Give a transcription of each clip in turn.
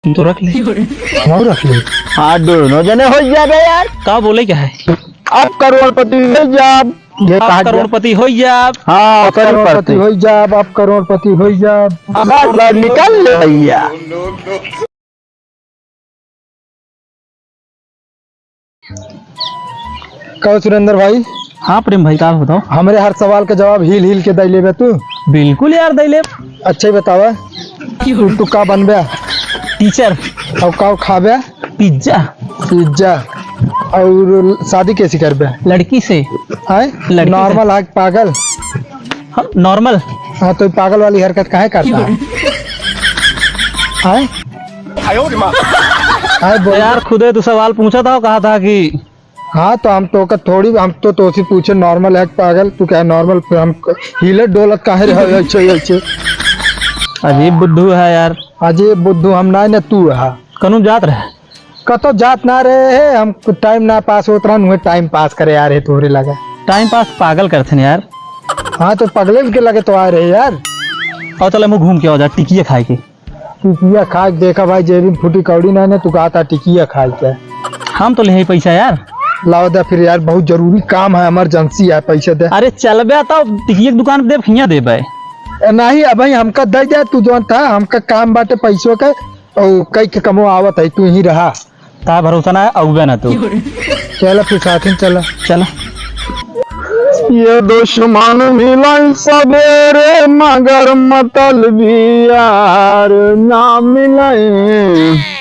तो रख ले। हम रख ले। हाँ दोनों जने हो जाबे यार। का बोले क्या है? अब करोड़पति हो जाब। ये आप कहा करोड़पति हो जाब। हाँ अब करोड़पति हो जाब। अब करोड़पति हो जाब। अब निकल ले भैया। कहो सुरेंद्र भाई, हाँ प्रेम भाई, का बताओ। हमारे हर सवाल का जवाब हिल हिल के दे लेबे तू। बिल्कुल यार दैले। अच्छा ही बतावा, तू का बनबे टीचर। और का खाबे? पिज्जा। पिज्जा। और शादी कैसी करबे? लड़की से। है लड़की नॉर्मल है पागल? हाँ, नॉर्मल। हाँ तो पागल वाली हरकत काहे करता है? बोल। यार खुदे तो सवाल पूछा था, कहा था कि हाँ तो हम तो थोड़ी, हम तो से पूछे नॉर्मल है पागल? तू क्या नॉर्मल? हम हिलत डोलत काहे रहे? अच्छे अच्छे अजीब बुद्धू है यार। अजय बुद्धू हम ना न तू है। कनु जात रहे। कतो जात ना रहे है, हम टाइम ना पास होत रहा, टाइम पास करे यार है तोरे लगा। टाइम पास पागल करते हैं यार। हाँ तो पगले के लगे तो आ रहे यार। और चलो मुँह घूम के हो जा टिकिया खाए के। टिकिया खा के देखा भाई, जेबी फूटी कौड़ी ना तू कहा था टिकिया खा के। हम तो ले पैसा यार। लाओ दे फिर यार, बहुत जरूरी काम है, इमरजेंसी है, पैसे दे। अरे चल बे तो टिकिया दुकान पे दे, फिया दे बे। नहीं अब हमका दे दे, तू जो था हमका काम बाटे पैसों के, और कई के कमो आवत है, तू ही रहा। ता भरोसा ना है, अउबे ना तू। चल फिर साथ ही चला। चला। ये दुश्मन मिलन सवेरे मगर मतलबी यार ना मिले।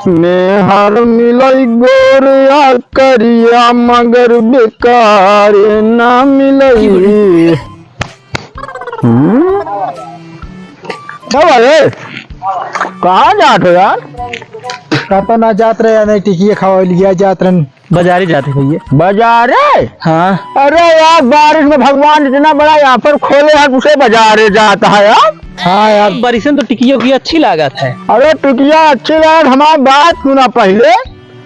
नेहर मिलई गोरिया करिया मगर बेकार ना मिलई। क्या है? कहाँ जाते हो यार? कहता ना जात रहे या नहीं, टिकिया खावा लिया जात रहे। बाजारी जाते भैया। बाजारे? हाँ। अरे यार बारिश में भगवान इतना बड़ा यहाँ पर खोले है, उसे बाजारे जाता है यार। हाँ यार बारिशन तो टिकियों की अच्छी लागत है। अरे टिकिया अच्छी लगा, हमारी बात सुना पहले।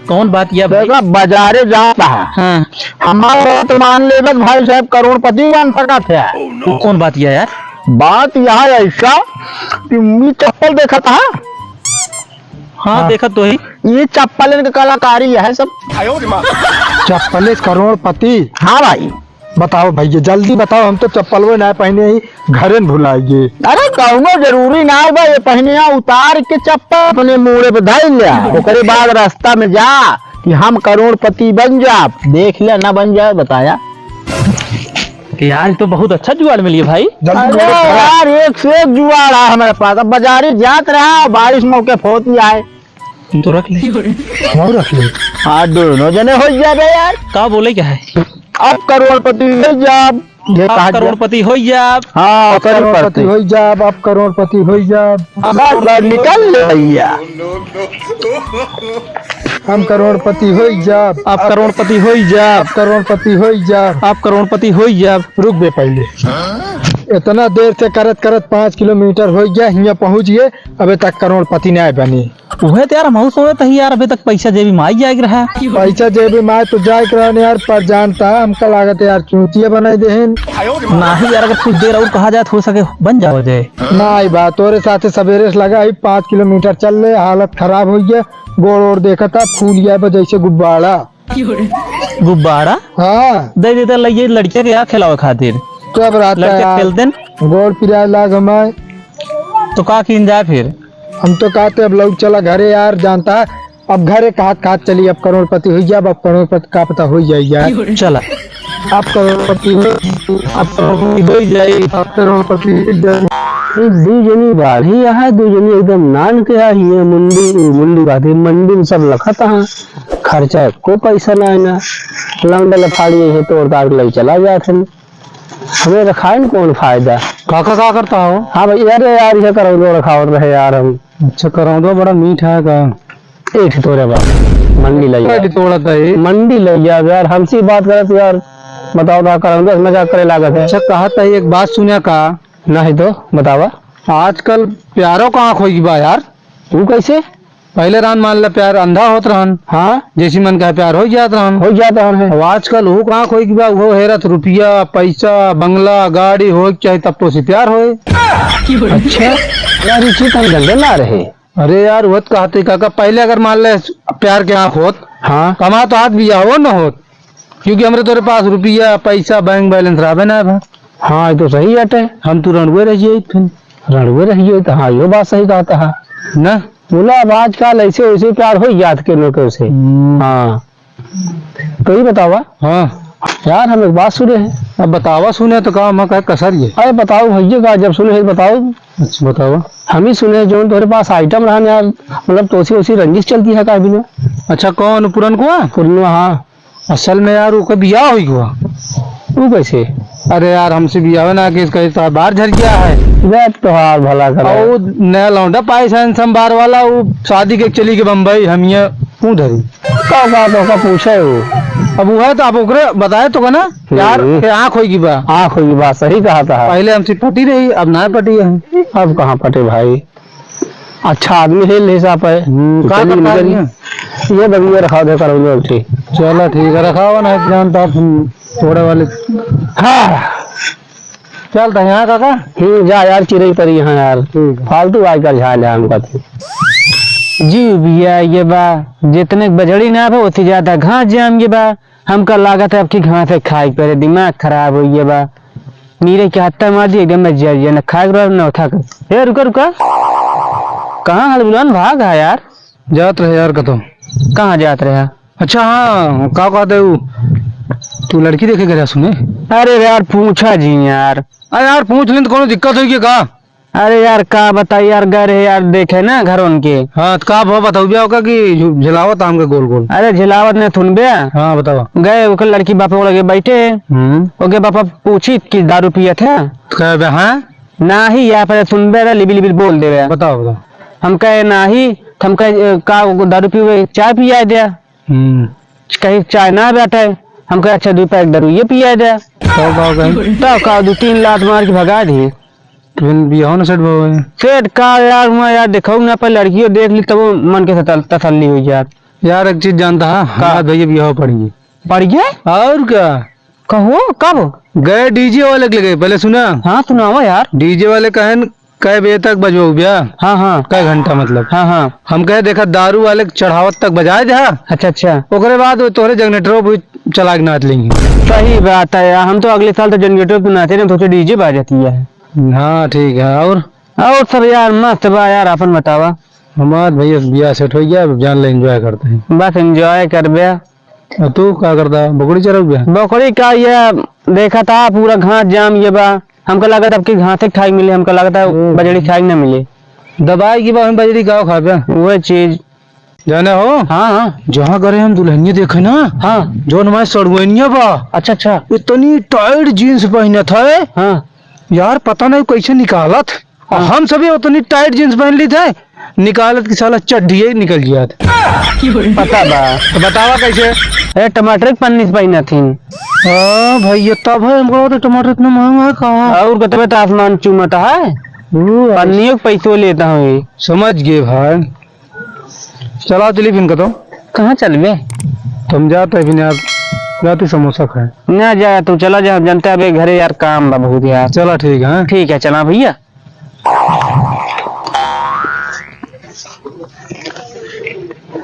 कौन बात किया भाई? देखा बाजारे जाता है। हाँ। हमारा बात मान ले भाई साहब, करोड़पति बन सका थे। वो कौन बात किया यार? बात यह है ऐसा कि मैं चप्पल देखा था। हाँ देखा तो ही। ये चप्पल इनकी कलाकारी है सब। चप्पल करोड़पति? हाँ भाई बताओ भैया जल्दी बताओ, हम तो चप्पल वो ना पहने ही घरे न भुलाएंगे। अरे कहूँगा जरूरी ना है भाई, पहनिया उतार के चप्पल अपने मुड़े पे धर लिया, उसके बाद रास्ता में जा कि हम करोड़पति बन जा, देख लिया ना बन जाए बताया। यार तो बहुत अच्छा जुगाड़ मिली है भाई। अरे यार एक से एक जुगाड़ है हमारे पास। अब बाजारी जात रहा, बारिश मौके फोती आए। तो रख ले। हम रख ले। हाँ दोनों जने हो जाबे यार। का बोले क्या है? अब करोड़पति हो जाब। ये कहा आप करोड़पति हो जाब। हाँ करोड़पति हो जाब। अब करोड़पति हो जाब। अब निकल ले भैया। हम करोड़पति हो जाब। आप करोड़पति हो जाब। करोड़पति हो जाब। आप करोड़पति हो जाब। रुक बे पहले, इतना देर से करत करत 5 किलोमीटर हो गया, यहाँ पहुँच गए, अबे तक करोड़पति नहीं बनी। वह तो यार हम सोचते ही यार, अभी तक पैसा जेबी में आई जाएगा रहा। पैसा जेबी में तो जाए रहने यार, पर जानता है हमका लागत है यार चूतिया बनाई दे। ना ही यार, अगर कुछ देर और कहा जाए हो सके बन जाओ जाए। ना आई बात तोरे साथ सवेरे से लगा 5 किलोमीटर चल रहे, हालत खराब हो गया, गोड़ ओड़ देखा था फूल गया जैसे गुब्बारा। गुब्बारा? हाँ दे देते लगे लड़के के यहाँ खिलाओ खातिर। तो अब रात खेलते गोड़ पिरा लाग हमारे तो का किन जाए फिर? हम तो कहते अब लोग चला घरे यार, जानता है अब घरे कहा चली, अब करोड़पति हो गया, अब करोड़पति का पता हो जाए यार। चला अब करोड़पति हो जाए। अब करोड़पति दू जनी बाढ़ी यहाँ, दू जनी एकदम नान के आई है। मुंडी बाधी मंडी में सब लखत है, खर्चा को पैसा ना है ना, लंगडल फाड़ी है तोड़ ताड़ लग चला जाते हैं। हमें रखाए न कौन फायदा? काका का करता हो? हाँ भाई अरे यार ये करो दो रखावट रहे यार हम। अच्छा कराओ दो, बड़ा मीठ है का। एक तोरे बाप मंडी ले जा, तोड़ा था मंडी ले जा यार, हमसे बात करे तो यार बताओ ना, करो मजाक करे लागत है। अच्छा कहा था एक बात सुनिया का? नहीं तो बतावा। आजकल प्यारों का आँख होगी बा यार। तू कैसे? पहले रान मान ला प्यार अंधा होत रहन, हाँ जैसी मन का प्यार हो जात रहन, हो जाता है। अब आजकल वो कहाँ खोई बा, वो हेरत रुपया पैसा बंगला गाड़ी हो चाहे तब तो से प्यार होए। अच्छा यार इसी तन गंदे ना रहे। अरे यार वो तो कहते काका पहले अगर मान ले प्यार के आँख होत हाँ कमा तो हाथ भी हो न होत, क्योंकि हमरे तोरे पास रुपया पैसा बैंक बैलेंस रहे ना भा। हाँ ये तो सही बात है। हम तू रणवे रहिए फिर रणवे रहिए तो हाँ ये बात सही कहता है ना। बोला अब आजकल ऐसे वैसे प्यार हो याद के लोगों से। हाँ तो ही बतावा। हाँ यार हम एक बात सुने हैं। अब बतावा सुने तो कहा मैं कहा कसर ये। अरे बताओ भैया का जब सुने है बताओ। अच्छा बतावा। हम ही सुने जो तुम्हारे पास आइटम रहा यार, मतलब तोसी ओसी रंजिश चलती है का बिना। अच्छा कौन पुरन को पूर्णिमा हाँ। असल में यार उसका बियाह हुई हुआ। वो कैसे? अरे यार हमसे बियाह ना कि इसका बाहर झर गया है। वे तो हार भला कर और नया लौंडा पाए संभार वाला वो शादी के चली के बम्बई हम ये क्यों धरी का पूछे वो। अब वो है तो आप ओकरे बताए तो ना यार के आँख होगी बा। आँख होगी बात सही कहा था। पहले हमसे पटी रही अब ना पटी है। अब कहाँ पटे भाई, अच्छा आदमी है हिसाब है। ये बगिया रखा दे करो ठीक। चलो ठीक है रखा हुआ ना जानता थोड़े वाले। हाँ चलता है यहाँ काका। जा यार चिड़ई पर यहाँ यार फालतू आजकल झाल है हमका। जी भैया ये बा जितने बजड़ी ना बा उतनी ज्यादा घास जाम ये बा। हमका लागत है आपकी घास है खाए पर दिमाग खराब हो ये बा। नीरे के हत्ता मार दी एकदम मजा न खाए न उठा कर। ए रुका रुका कहाँ हाल बुलान भाग है यार। जात रहे यार कतो। कहाँ जात रहे? अच्छा हाँ का कहते तू लड़की देखे गया सुने। अरे यार पूछा जी यार। अरे यार पूछ लें तो कोनो दिक्कत होगी का। अरे यार का बताइए यार घर है यार देखे ना घर उनके। हाँ तो का भाव बताओ बिया होगा कि झिलावत आम के गोल गोल। अरे झिलावत ने थुन बे। हाँ बताओ। गए ओकर लड़की बापा लगे बैठे। ओके बापा पूछी कि दारू पिया था। हाँ ना ही यहाँ पर सुनबे लिबी लिबी बोल दे रहा। बताओ बताओ। हम कहे ना ही हम कहे का दारू पी चाय पिया दिया। कहीं चाय ना बैठे हम कहे अच्छा 2 पैक दारू ये पिया दिया। तब का 2-3 लात मार के भगा दी। सेठ का यार मैं यार देखो ना पर लड़कियों देख ली तब मन के तसल्ली हुई यार। यार एक चीज जानता है भैया बियाह पड़ेंगे। पड़ गया और क्या कहो कब गए डीजे वाले लगे पहले सुना। हाँ सुनाओ यार। डीजे वाले कहन कै बजे तक बजो भैया। हाँ हाँ कै घंटा मतलब। हाँ हाँ हम कहे देखा दारू वाले चढ़ावत तक बजाए जा। अच्छा अच्छा ओकरे बाद तोहरे जनरेटर भी चला के नाच लेंगे। सही बात है यार। हम तो अगले साल तो जनरेटर पे नाचे ना तो डीजे बाजती है। हाँ ठीक है और सब यार मस्त बा यार अपन बतावा। हमारे भैया बियाह सेट हो गया जान ले एंजॉय करते हैं। बस एंजॉय कर बे। तू क्या करता बकरी चढ़ गया। बकरी का ये देखा था पूरा घास जाम ये बा। हमको लगा था आपकी घास खाई मिले। हमको लगा था बजड़ी खाई ना मिले। दवाई की बात बजड़ी गाँव खा पे वो चीज जाने हो। हाँ हाँ जहाँ करे हम दुल्हनिया देखे ना। हाँ जो हमारे सड़ुनिया बा। अच्छा अच्छा इतनी टाइट जीन्स पहने थे। हाँ यार पता नहीं कैसे निकालत। हाँ। हम सभी उतनी टाइट जींस पहन ली थे निकालत की साला चड्ढी निकल गया था। पता बा तो बतावा कैसे। अरे टमाटर की पन्नी से पहना थी। हाँ भैया तब है हमको तो टमाटर इतना महंगा है कहाँ। और कहते तो आसमान चूमता है पन्नियों के पैसों लेता हूँ। समझ गए भाई। चला दिलीप इनका तो कहाँ चल बे तुम जाते फिर यार जाती समोसा खाए ना जा तू चला जा। जनता है घरे यार काम बा बहुत यार। चला ठीक है। ठीक है चला भैया।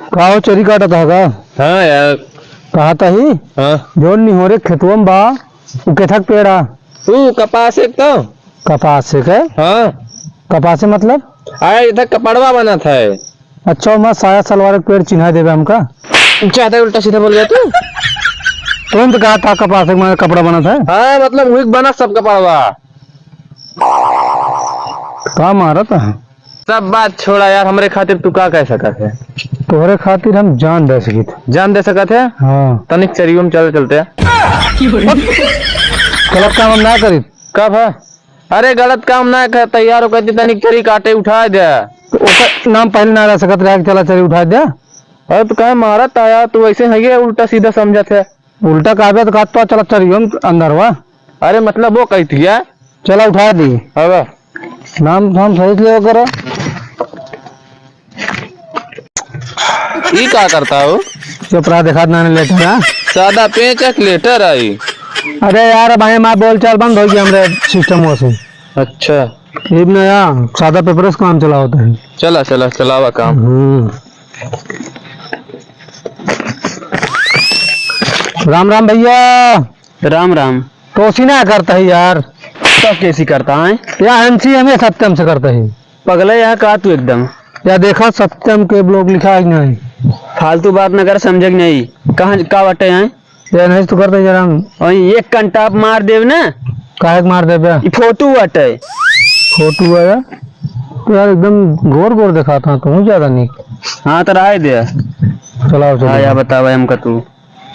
कहा चोरी काटा था का। हाँ यार कहा था ही। हाँ जो नहीं हो रहे खेतों में बा के थक पेड़ा तू कपास एक तो कपास से के। हाँ कपास से मतलब अरे इधर कपड़वा बना था। अच्छा मैं साया सलवार के पेड़ चिन्हा देवे हमका चाहता उल्टा सीधा बोल गया तू। तुरंत कहा था कपास से मैं कपड़ा बना था। हाँ मतलब हुई बना सब कपड़वा। कहा मारा था। सब बात छोड़ा यार हमरे खातिर तू का कह सकत है। तोहरे खातिर हम जान दे सकी थे। जान दे सकत है। हाँ तनिक चरियो में चलते गलत काम हम ना करी। कब है? अरे गलत काम ना कर तैयार हो कहती तनिक चरी काटे उठा दे। तो नाम पहले ना रह सकत रहा चला चली उठा दिया। अरे तो कहे मारा था यार तू ऐसे है उल्टा सीधा समझत है। उल्टा कहा तो कहा तो चला चलियो अंदर हुआ। अरे मतलब वो कहती है चला उठा दी। अब नाम नाम सही ले करो। ये क्या करता हो चपरा देखा ना लेटर। हाँ सादा पेच एक लेटर आई। अरे यार भाई माँ बोल चाल बंद हो गया हमारे सिस्टम से। अच्छा सादा पेपर से काम चला होता है। चला चला चलावा काम। राम राम भैया। राम राम। टोसी ना करता है यार, सब कैसी करता है? या एनसी हमें सत्यम से करता है। पगला यहाँ का तू एकदम। या देखा सत्यम के ब्लॉग लिखा है कि नहीं? फालतू बात न कर, समझ नहीं कहाँ का बटे हैं। या नहीं तो करते जरा और एक कंटाप मार देव ना, काहे के मार दे बे? ये फोटो बटे। फोटो है तो यार एकदम गोर गोर दिखाता तू ज्यादा नहीं। हाँ तो राय दे। चलाओ चलो। हाँ या बतावा हमका तू।